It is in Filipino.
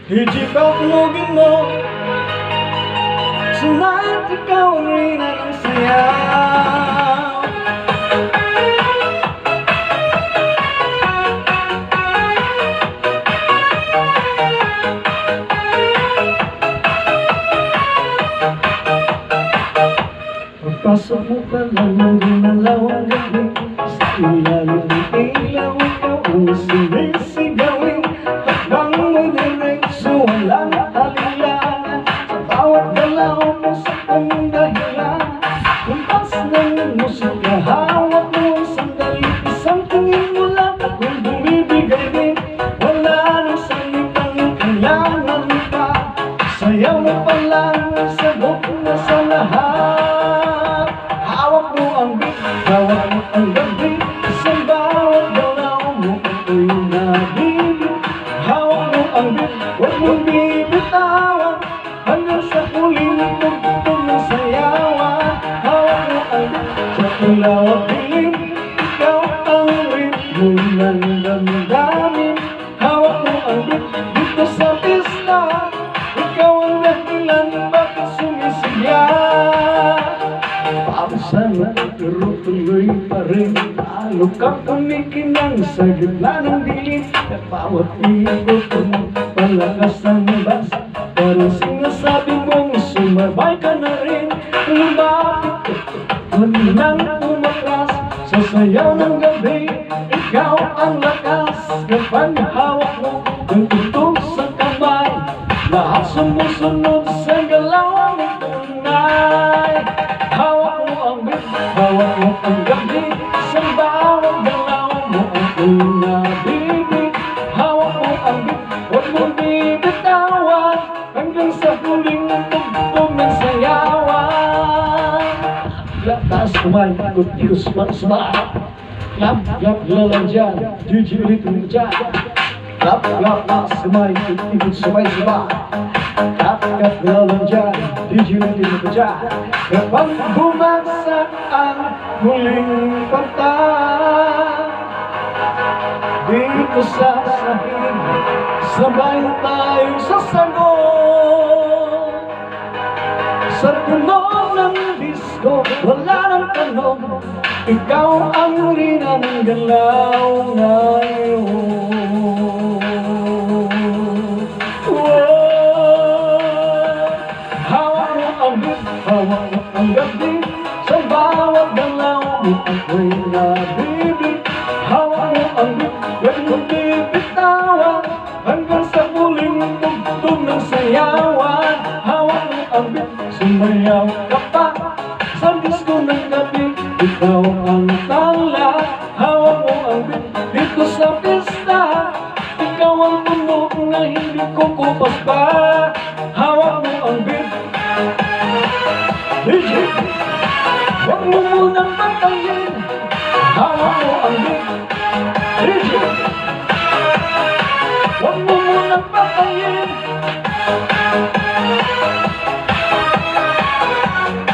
Ijikatlugin mo tonight, ikaw rin ang sayaw. Pagpasok mo pa lang ng gumalaw ang gabi, sa ilalim ng ilaw ikaw ang sinisigawin. Hanggang mo'y diretso walang halilan, sa bawat galaw mo sa kong dahilan. Kumpas ng musika, hawak mo ang sandali, isang tingin mo lang ako'y bumibigay din. Wala nang salitang kailangan pa, sayaw mo pa lang, sagot na sa lahat. Hawak mo ang beat, hawak mo ang gabi, sa bawat galaw mo ako'y nabibig. Hawak mo ang beat, huwag mong bibitawan, hanggang sa huling tugtog ng sayawan. Hawak mo ang beat, sa ilaw at dilim, ikaw ang ritmo ng damdamin. Hawak mo ang beat, dito sa pista, ikaw ang dahilan bakit sumisigaw. Pausana, pero tuloy pa rin, talo kang kumikinang sa gitna ng dilim. At bawat ikot mo, palakas ang bas, parang sinasabi mong sumabay ka na rin. Lumapit ka, nang umatras, sa sayaw ng gabi, ikaw ang lakas. Kapag hawak mo, ang tutog sa kamay, lahat sumusunod sa galaw ng tunay. Hawak mo ang beat, hawak mo ang gabi, sa bawat galaw mo ako'y nabibig. Hawak mo ang beat, huwag mong bibitawan, hanggang sa huling tugtog ng sayawan. Taas kumain, ikot-ikot sumaat, lap-lap lalang dyan, DJ ulit mo dyan. Lap-lap taas kumain, ikot-ikot sabay-sabay, lap-lap lalang dyan, DJ ulit mo dyan. Kapag bumagsak ang huling pagta, dito sa sahig, sabay tayo sasagot. Sa tunog ng disco, wala nang tanong, ikaw ang rina ng galaw ngayon. Hawak mo ang beat, hawak mo ang gabi, sa bawat galaw mo ako'y nabibig. Hawak mo ang beat, huwag mong bibitawan, hanggang sa huling tugtog ng sayawan. Hawak mo ang beat, sumayaw ka pa sa disco ng gabi, ikaw ang tangla. Hawak mo ang beat, dito sa pista, ikaw ang tunog na hindi kukupas pa. Hawak mo ang beat, DJ, huwag mo munang patayin. Hawak mo ang beat, DJ,